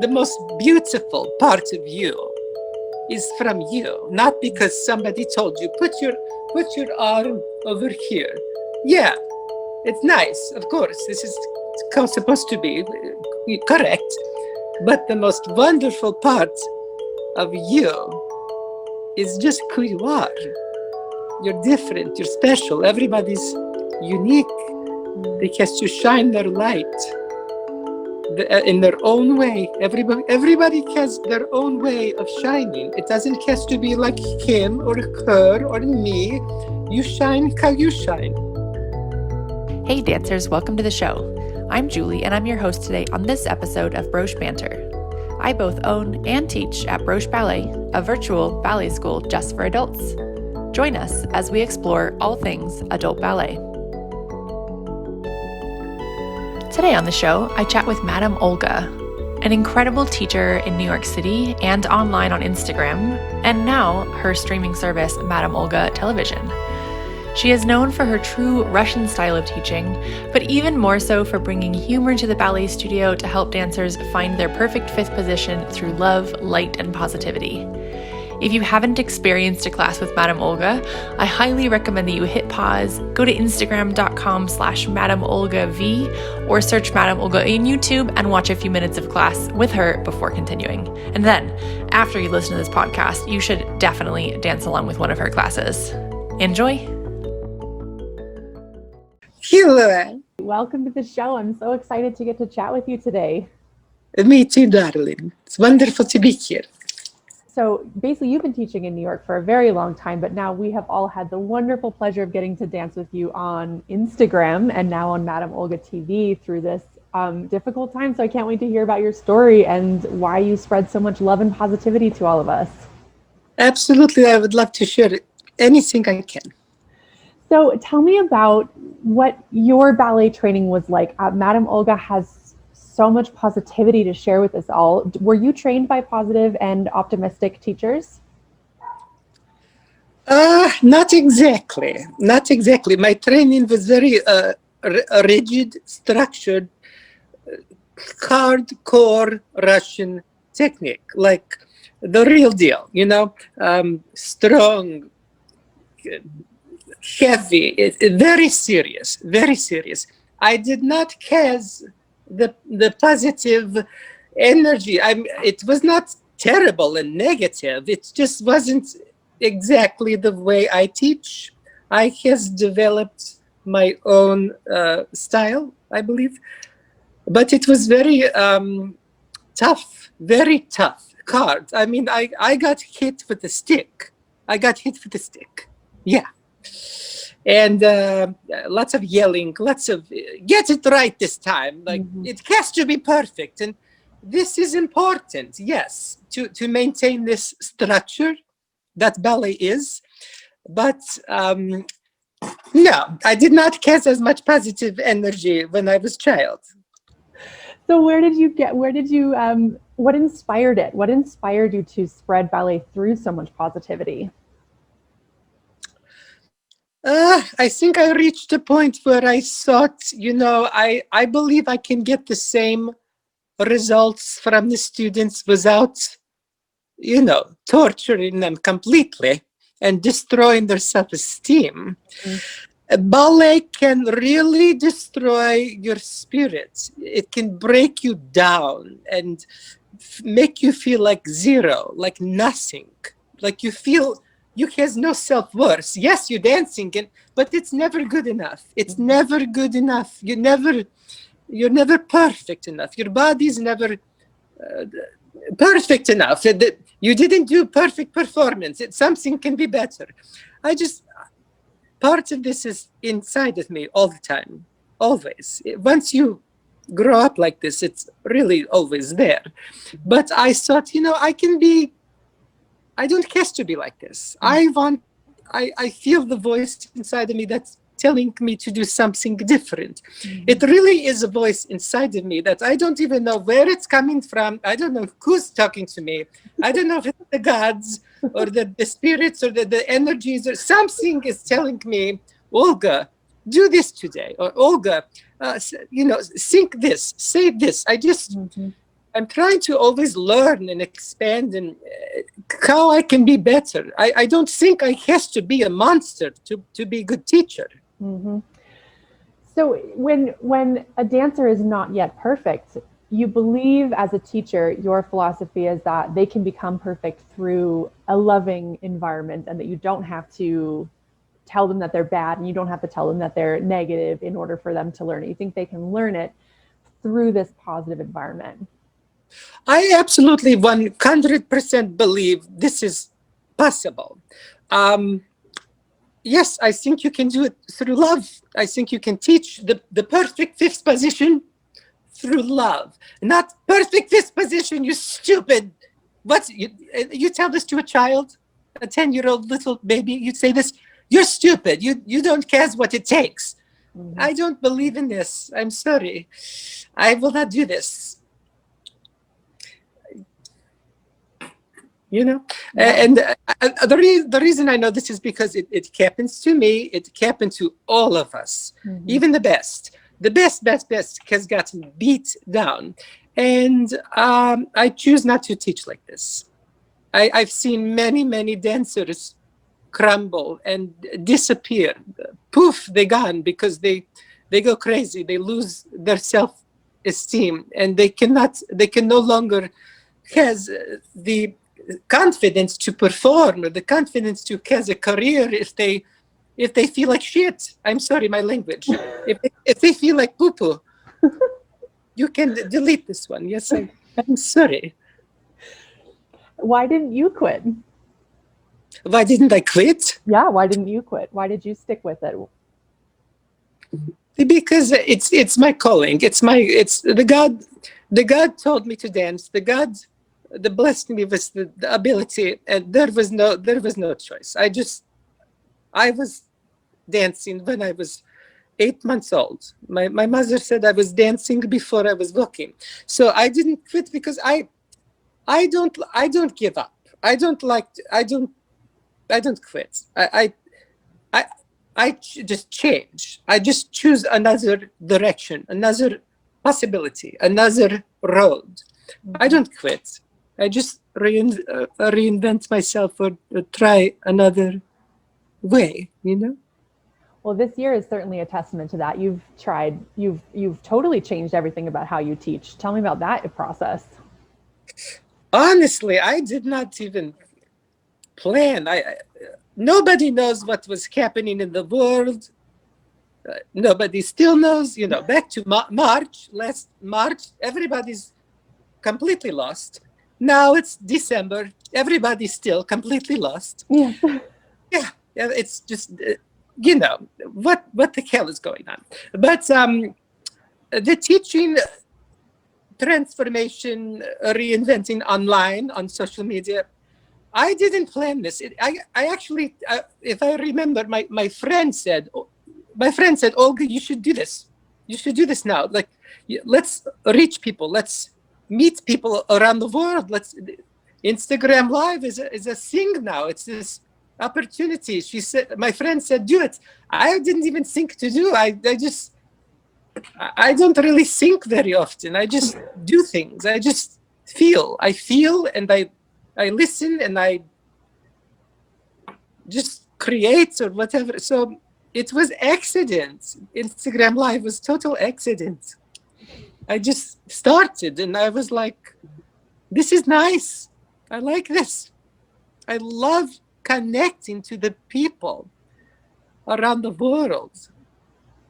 the most beautiful part of you is from you, not because somebody told you, put your arm over here. Yeah, it's nice, of course. This is supposed to be correct. But the most wonderful part of you is just who you are. You're different, you're special. Everybody's unique. They has to shine their light in their own way. Everybody has their own way of shining. It doesn't have to be like him or her or me. You shine how you shine. Hey dancers, welcome to the show. I'm Julie and I'm your host today on this episode of Broche Banter. I both own and teach at Broche Ballet, a virtual ballet school just for adults. Join us as we explore all things adult ballet. Today on the show, I chat with Madame Olga, an incredible teacher in New York City and online on Instagram, and now her streaming service, Madame Olga Television. She is known for her true Russian style of teaching, but even more so for bringing humor to the ballet studio to help dancers find their perfect fifth position through love, light, and positivity. If you haven't experienced a class with Madame Olga, I highly recommend that you hit pause, go to Instagram.com/MadameOlgaV, or search Madame Olga in YouTube and watch a few minutes of class with her before continuing. And then, after you listen to this podcast, you should definitely dance along with one of her classes. Enjoy! Hello. Welcome to the show. I'm so excited to get to chat with you today. Me too, darling. It's wonderful to be here. So basically, you've been teaching in New York for a very long time, but now we have all had the wonderful pleasure of getting to dance with you on Instagram and now on Madame Olga TV through this difficult time. So I can't wait to hear about your story and why you spread so much love and positivity to all of us. Absolutely. I would love to share anything I can. So tell me about what your ballet training was like. Madame Olga has so much positivity to share with us all. Were you trained by positive and optimistic teachers? Not exactly. Not exactly. My training was very rigid, structured, hardcore Russian technique, like the real deal, strong, heavy, very serious, very serious. I did not cast the positive energy. It was not terrible and negative. It just wasn't exactly the way I teach. I has developed my own style, I believe. But it was very tough, hard. I mean, I got hit with a stick. Yeah. And lots of yelling, lots of get it right this time. Like It has to be perfect. And this is important, yes, to maintain this structure that ballet is. But no, I did not cast as much positive energy when I was a child. So what inspired it? What inspired you to spread ballet through so much positivity? I think I reached a point where I thought, I believe I can get the same results from the students without, torturing them completely and destroying their self-esteem. Ballet can really destroy your spirit. It can break you down and make you feel like zero, like nothing, like you feel you has no self-worth. Yes, you're dancing, but it's never good enough. It's never good enough. You're never perfect enough. Your body's never perfect enough. You didn't do perfect performance. Something can be better. Part of this is inside of me all the time, always. Once you grow up like this, it's really always there. But I thought, I don't have to be like this. I feel the voice inside of me that's telling me to do something different. It really is a voice inside of me that I don't even know where it's coming from. I don't know who's talking to me. I don't know if it's the gods or the spirits or the energies or something is telling me, Olga, do this today. Or Olga, think this, say this. I'm trying to always learn and expand and how I can be better. I don't think I has to be a monster to be a good teacher. Mm-hmm. So when a dancer is not yet perfect, you believe as a teacher, your philosophy is that they can become perfect through a loving environment and that you don't have to tell them that they're bad and you don't have to tell them that they're negative in order for them to learn it. You think they can learn it through this positive environment. I absolutely 100% believe this is possible. Um, yes, I think you can do it through love. I think you can teach the perfect fifth position through love. Not perfect fifth position, you stupid. You tell this to a child, a 10-year-old little baby, you say this, you're stupid. You don't care what it takes. Mm-hmm. I don't believe in this. I'm sorry. I will not do this. You know, Yeah. and the reason I know this is because it happens to me. It happened to all of us, even the best has gotten beat down, and I choose not to teach like this. I've seen many dancers crumble and disappear. Poof, they're gone because they go crazy. They lose their self-esteem, and they can no longer has the confidence to perform or the confidence to has a career if they feel like shit. I'm sorry, my language. If they feel like poo poo, you can delete this one. Yes, I'm sorry. Why didn't you quit? Why didn't I quit? Yeah, why didn't you quit? Why did you stick with it? Because it's my calling. It's the God told me to dance. The blessed me with the ability, and there was no choice. I was dancing when I was 8 months old. My mother said I was dancing before I was walking. So I didn't quit because I don't give up. I don't quit. I just change. I just choose another direction, another possibility, another road. I don't quit. I just reinvent myself or try another way, you know? Well, this year is certainly a testament to that. You've totally changed everything about how you teach. Tell me about that process. Honestly, I did not even plan. Nobody knows what was happening in the world. Nobody still knows. Back to last March, everybody's completely lost. Now it's December. Everybody's still completely lost. Yes. Yeah, it's just what the hell is going on? But the teaching transformation, reinventing online on social media. I didn't plan this. I actually, if I remember, my friend said, Olga, you should do this. You should do this now. Like, let's reach people. Let's meet people around the world. Instagram Live is a thing now. It's this opportunity. My friend said, do it. I didn't even think to do. I don't really think very often. I just do things. I just feel. I feel, and I listen, and I just create or whatever. So it was accident. Instagram Live was total accident. I just started, and I was like, this is nice. I like this. I love connecting to the people around the world.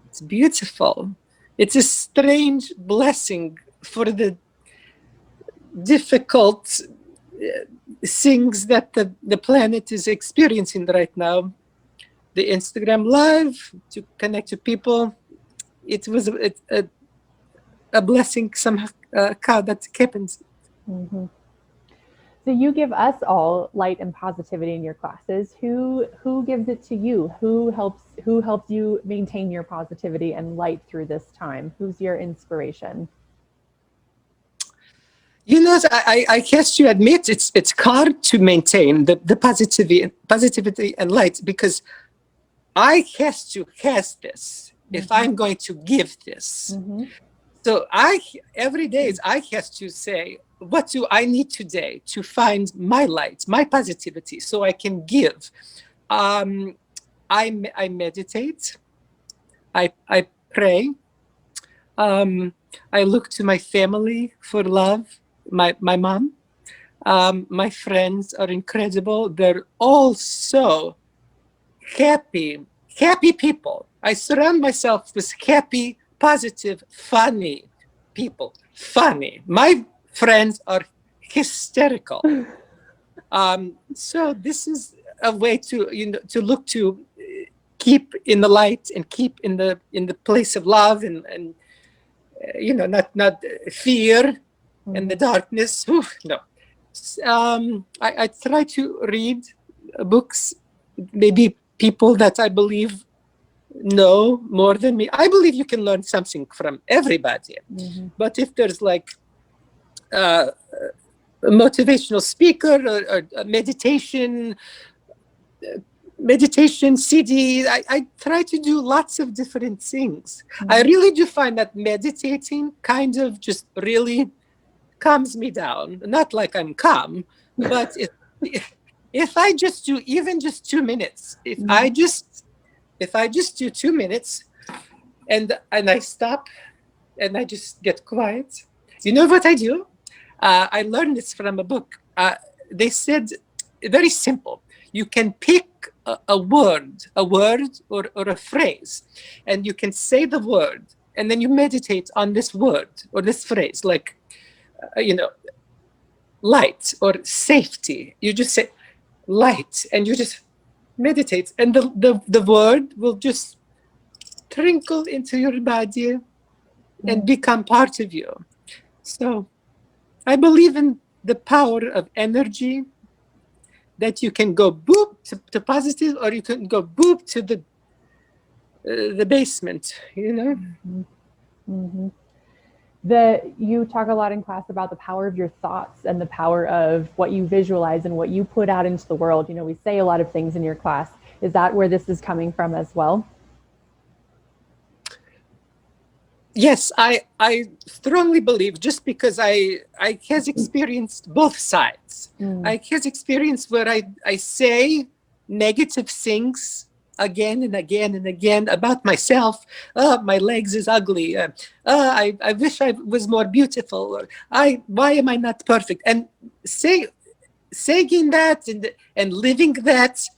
It's beautiful. It's a strange blessing for the difficult things that the planet is experiencing right now. The Instagram Live to connect to people. It was a blessing somehow that happens. Mm-hmm. So you give us all light and positivity in your classes. Who gives it to you? Who helps you maintain your positivity and light through this time? Who's your inspiration? I have to admit it's hard to maintain the positivity and light because I have to has this if I'm going to give this. Mm-hmm. So every day I have to say, what do I need today to find my light, my positivity, so I can give. I meditate. I pray. Um, I look to my family for love. My mom. My friends are incredible. They're all so happy people. I surround myself with happy, positive, funny people. Funny. My friends are hysterical. So this is a way to look to keep in the light and keep in the place of love and not fear and the darkness. No. I try to read books, maybe people that I believe know more than me. I believe you can learn something from everybody. But if there's like a motivational speaker or a meditation CD, I try to do lots of different things. I really do find that meditating kind of just really calms me down. Not like I'm calm, but if I just do even just 2 minutes, if I just do 2 minutes and I stop and I just get quiet, you know what I do? I learned this from a book. They said, very simple. You can pick a word or a phrase, and you can say the word, and then you meditate on this word or this phrase, like, light or safety. You just say light, and you just meditate, and the word will just trickle into your body and become part of you. So I believe in the power of energy, that you can go boop to positive, or you can go boop to the basement, You talk a lot in class about the power of your thoughts and the power of what you visualize and what you put out into the world. We say a lot of things in your class. Is that where this is coming from as well? Yes, I strongly believe, just because I has experienced both sides. I has experienced where I say negative things again and again and again about myself. My legs is ugly. I wish I was more beautiful. Or why am I not perfect? And saying that and living that,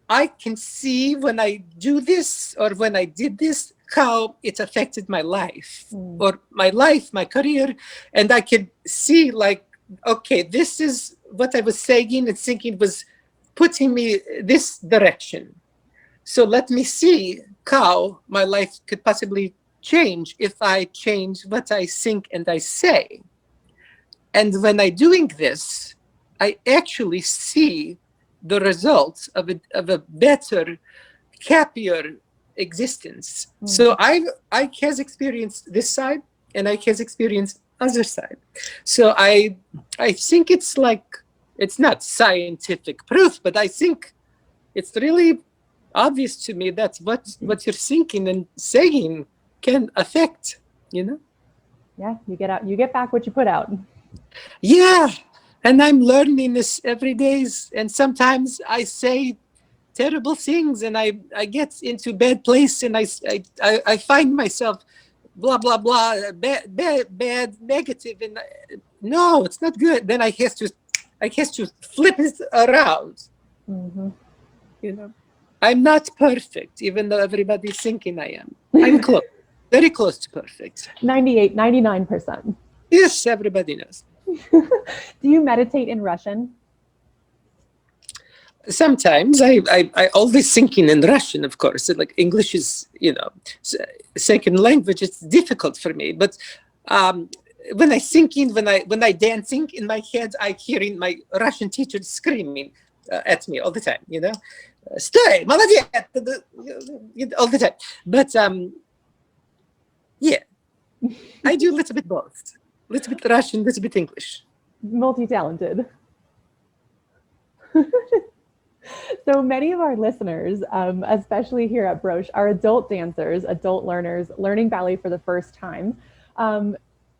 I can see when I do this or when I did this, how it affected my life or my career. And I could see, like, okay, this is what I was saying and thinking was putting me this direction. So let me see how my life could possibly change if I change what I think and I say. And when I'm doing this, I actually see the results of a better, happier existence. So I has experienced this side, and I has experienced other side. So I think it's not scientific proof, but I think it's really obvious to me that what you're thinking and saying can affect, Yeah, you get back what you put out. Yeah, and I'm learning this every day, and sometimes I say terrible things, and I get into bad place, and I find myself blah blah blah, bad negative, and no, it's not good. Then I have to flip it around. I'm not perfect, even though everybody's thinking I am. I'm close, very close to perfect. 99%. Yes, everybody knows. Do you meditate in Russian? Sometimes I always thinking in Russian, of course. Like, English is, second language. It's difficult for me. But when I thinking, when I dancing in my head, I hearing my Russian teacher screaming at me all the time. Stay, молодец, all the time. But yeah, I do a little bit both. A little bit Russian, a little bit English. Multi-talented. So many of our listeners, especially here at Broche, are adult dancers, adult learners, learning ballet for the first time.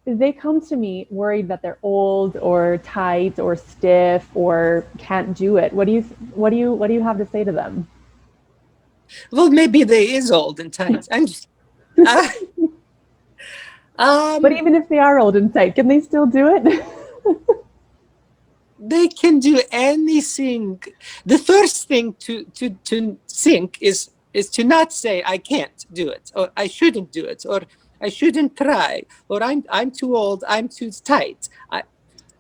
they come to me worried that they're old or tight or stiff or can't do it. What do you have to say to them? Well, maybe they is old and tight. I'm just. But even if they are old and tight, can they still do it? They can do anything. The first thing to think is to not say I can't do it, or I shouldn't do it, or I shouldn't try, or I'm too old, I'm too tight.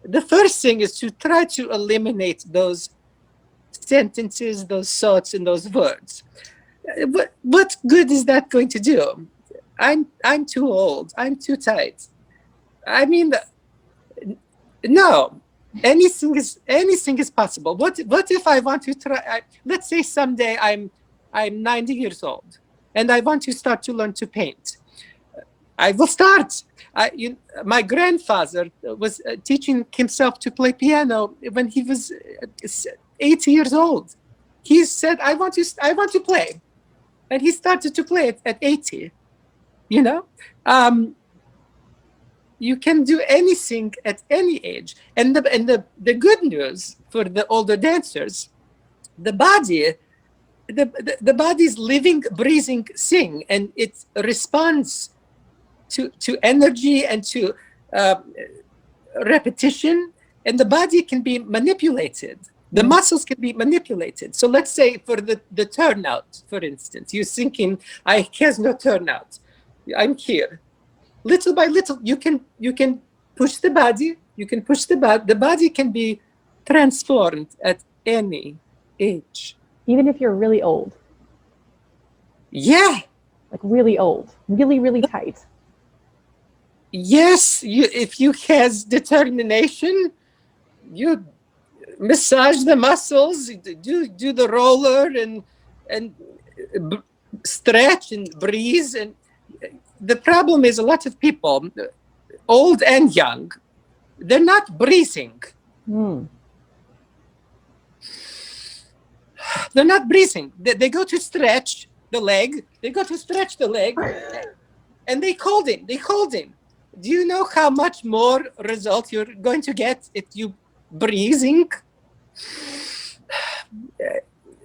The first thing is to try to eliminate those sentences, those thoughts, and those words. What good is that going to do? I'm too old, I'm too tight. I mean, no. Anything is possible. What if I want to try? Let's say someday I'm 90 years old and I want to start to learn to paint. I will start. My grandfather was teaching himself to play piano when he was 80 years old. He said, I want to play. And he started to play at 80, you know? You can do anything at any age. And the good news for the older dancers, the body is living, breathing thing, and it responds to energy and to repetition, and the body can be manipulated. The muscles can be manipulated. So let's say for the turnout, for instance, you're thinking, I has no turnout. I'm here. Little by little, you can push the body. You can push the body. The body can be transformed at any age. Even if you're really old. Yeah. Like really old, really, really tight. Yes, if you has determination, you massage the muscles, do the roller and stretch and breathe. And the problem is a lot of people, old and young, they're not breathing. They're not breathing. They go to stretch the leg. And they hold in. Do you know how much more result you're going to get if you breathing?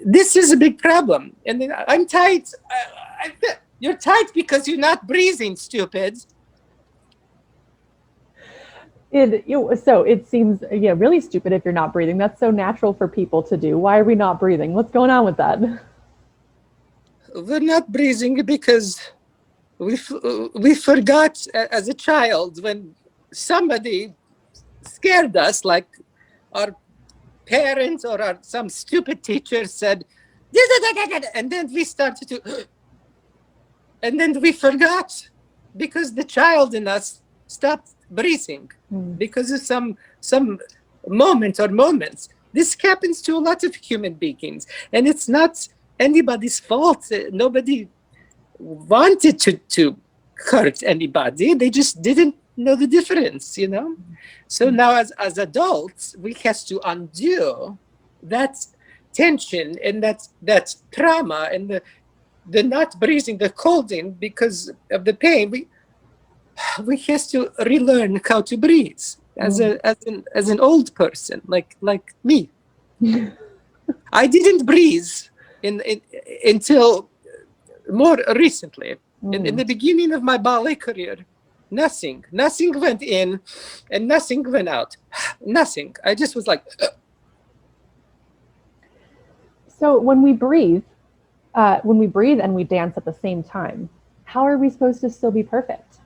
This is a big problem. And then I'm tight. You're tight because you're not breathing, stupid. So it seems really stupid if you're not breathing. That's so natural for people to do. Why are we not breathing? What's going on with that? We're not breathing because we forgot as a child when somebody scared us, like our parents or some stupid teacher said, and then we started to, and then we forgot because the child in us stopped breathing because of some moment or moments. This happens to a lot of human beings, and it's not anybody's fault. Nobody wanted to hurt anybody. They just didn't know the difference, So now as adults, we have to undo that tension and that trauma and the not breathing, the holding because of the pain. We have to relearn how to breathe as an old person like me. I didn't breathe until more recently. In the beginning of my ballet career, nothing went in and nothing went out. Nothing. I just was like. So when we breathe and we dance at the same time, how are we supposed to still be perfect?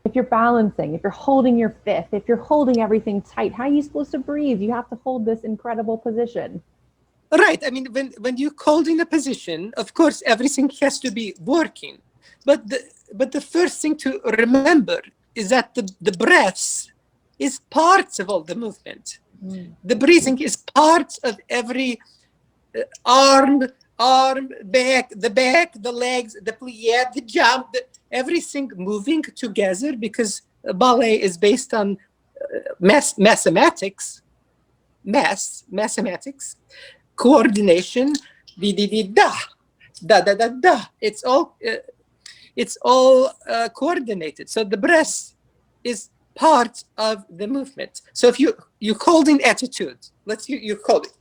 If you're balancing, if you're holding your fifth, if you're holding everything tight, how are you supposed to breathe? You have to hold this incredible position. Right. I mean, when you hold in a position, of course, everything has to be working. But the first thing to remember is that the breath is part of all the movement. The breathing is part of every arm, back, the legs, the plie, the jump, everything moving together because ballet is based on mathematics, coordination, da. It's all coordinated. So the breath is part of the movement. So if you hold in attitude, you hold it.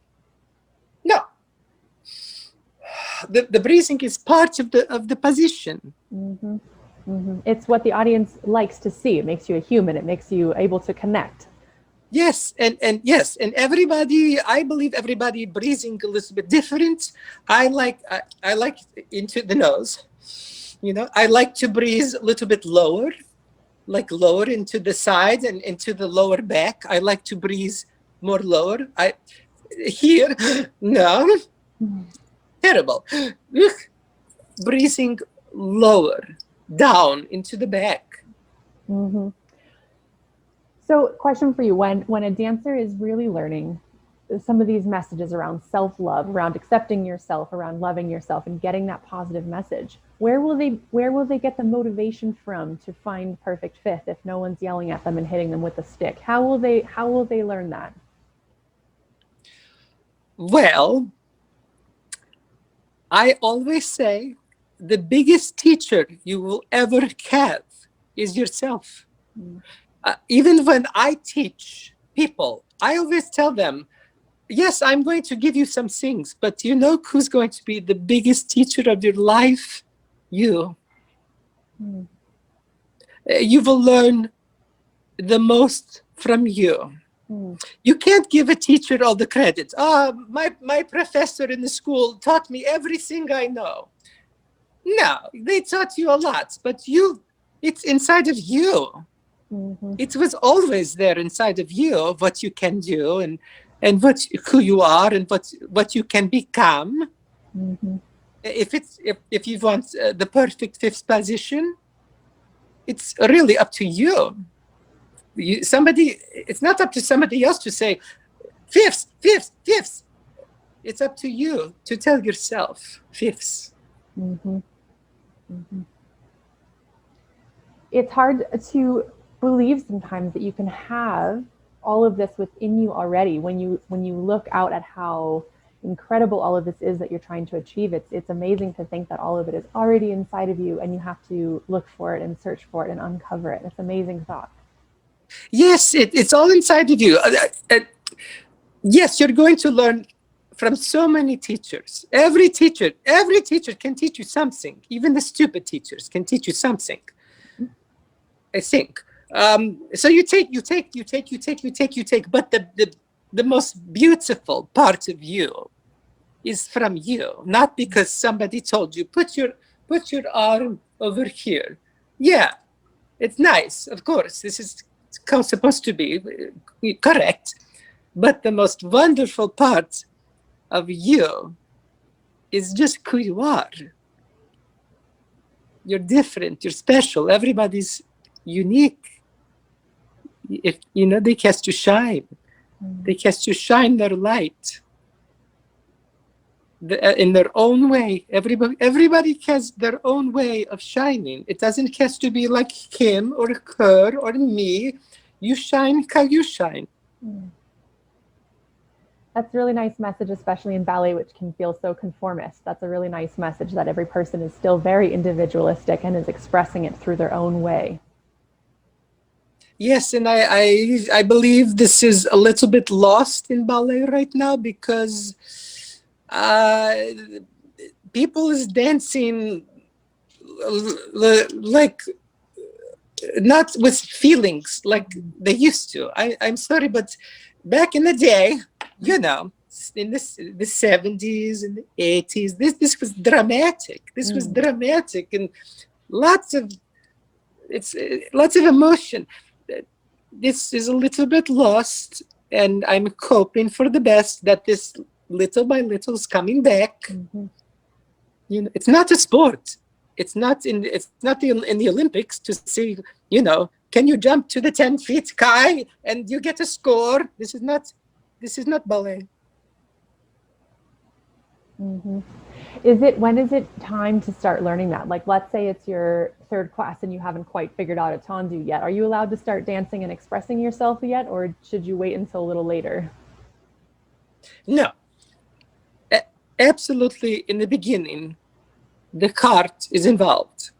No, the breathing is part of the position. Mm-hmm. Mm-hmm. It's what the audience likes to see. It makes you a human. It makes you able to connect. Yes, and yes, and everybody. I believe everybody breathing a little bit different. I like into the nose. I like to breathe a little bit lower, like lower into the side and into the lower back. I like to breathe more lower. Here, no, terrible. Breathing lower, down into the back. Mm-hmm. So, question for you: when a dancer is really learning some of these messages around self-love, around accepting yourself, around loving yourself, and getting that positive message, where will they get the motivation from to find perfect fifth if no one's yelling at them and hitting them with a stick? How will they learn that? Well, I always say the biggest teacher you will ever have is yourself. Even when I teach people, I always tell them, yes, I'm going to give you some things, but you know who's going to be the biggest teacher of your life? You. You will learn the most from you. You can't give a teacher all the credit. My professor in the school taught me everything I know. No, they taught you a lot, but it's inside of you. Mm-hmm. It was always there inside of you, what you can do and who you are and what you can become. Mm-hmm. If you want the perfect fifth position, it's really up to you. It's not up to somebody else to say fifths. It's up to you to tell yourself fifths. Mm-hmm. Mm-hmm. It's hard to believe sometimes that you can have all of this within you already. When you look out at how incredible all of this is that you're trying to achieve, it's amazing to think that all of it is already inside of you, and you have to look for it and search for it and uncover it. It's an amazing thought. Yes, it's all inside of you. Yes, you're going to learn from so many teachers. Every teacher can teach you something. Even the stupid teachers can teach you something, I think. So you take, but the most beautiful part of you is from you, not because somebody told you, put your arm over here. Yeah, it's nice, of course. This is supposed to be correct. But the most wonderful part of you is just who you are. You're different, you're special, everybody's unique. If they has to shine. They has to shine their light in their own way. Everybody has their own way of shining. It doesn't have to be like him or her or me. You shine how you shine. That's a really nice message, especially in ballet, which can feel so conformist. That's a really nice message that every person is still very individualistic and is expressing it through their own way. Yes, and I believe this is a little bit lost in ballet right now because people is dancing like not with feelings like they used to. I'm sorry, but back in the day, in the 70s and the 80s, this was dramatic. This was dramatic and lots of emotion. This is a little bit lost, and I'm hoping for the best that this little by little is coming back. Mm-hmm. It's not a sport. It's not in the Olympics to see, can you jump to the 10 feet high and you get a score? This is not ballet. Mm-hmm. When is it time to start learning that? Like, let's say it's your third class and you haven't quite figured out a tendu yet. Are you allowed to start dancing and expressing yourself yet, or should you wait until a little later? No, absolutely. In the beginning, the heart is involved.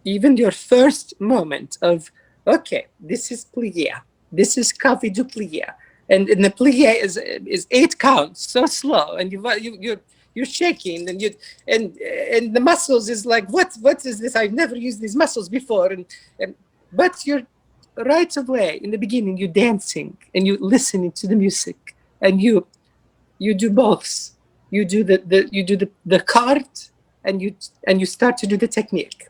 Even your first moment of Okay, this is plie. This is café du plie. And the plie is 8 counts, so slow. And you're shaking, and the muscles is like, what is this? I've never used these muscles before. But you're right away in the beginning, you're dancing and you're listening to the music, and you do both. You do the card, and you start to do the technique,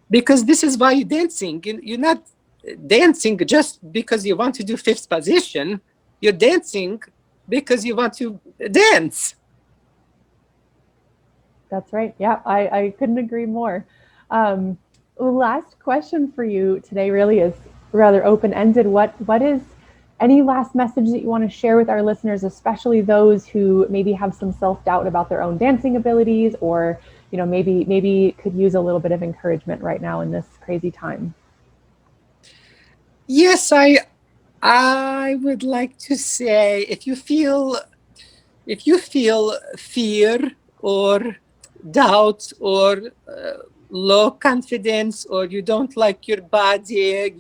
because this is why you're dancing. You're not dancing just because you want to do fifth position. You're dancing because you want to dance. That's right. Yeah, I couldn't agree more. Last question for you today really is rather open-ended. What is any last message that you want to share with our listeners, especially those who maybe have some self-doubt about their own dancing abilities, or maybe could use a little bit of encouragement right now in this crazy time? Yes, I would like to say, if you feel fear or doubt or low confidence, or you don't like your body,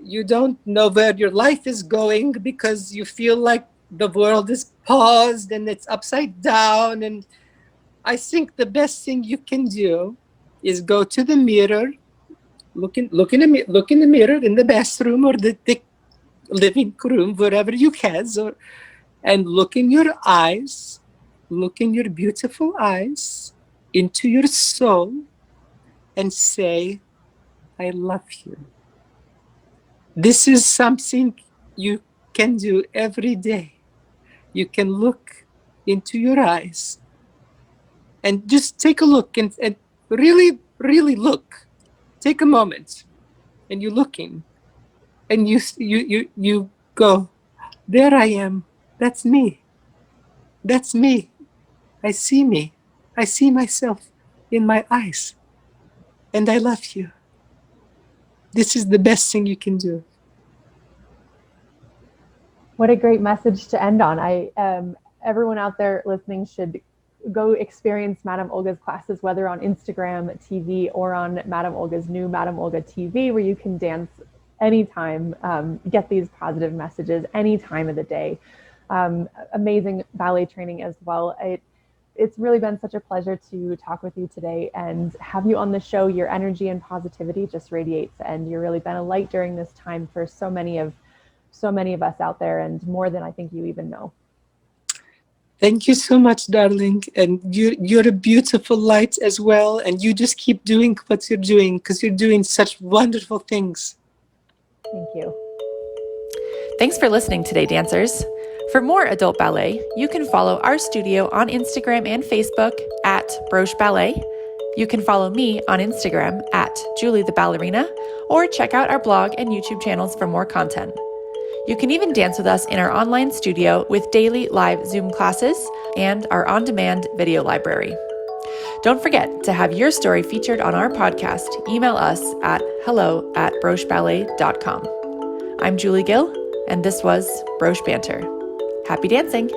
you don't know where your life is going because you feel like the world is paused and it's upside down. And I think the best thing you can do is go to the mirror, look in the mirror in the bathroom or the living room, wherever you can, and look in your eyes, look in your beautiful eyes, into your soul, and say, I love you. This is something you can do every day. You can look into your eyes and just take a look, and really, really look. Take a moment, and you're looking, and you go, there I am. That's me. That's me. I see me. I see myself in my eyes. And I love you. This is the best thing you can do. What a great message to end on. Everyone out there listening should go experience Madame Olga's classes, whether on Instagram TV or on Madame Olga's new Madame Olga TV, where you can dance anytime, get these positive messages any time of the day. Amazing ballet training as well. It's really been such a pleasure to talk with you today and have you on the show. Your energy and positivity just radiates, and you've really been a light during this time for so many of us out there, and more than I think you even know. Thank you so much, darling. And you're a beautiful light as well. And you just keep doing what you're doing, because you're doing such wonderful things. Thank you. Thanks for listening today, dancers. For more adult ballet, you can follow our studio on Instagram and Facebook at Broche Ballet. You can follow me on Instagram at Julie the Ballerina, or check out our blog and YouTube channels for more content. You can even dance with us in our online studio with daily live Zoom classes and our on-demand video library. Don't forget to have your story featured on our podcast. Email us at hello@brocheballet.com. I'm Julie Gill, and this was Broche Banter. Happy dancing!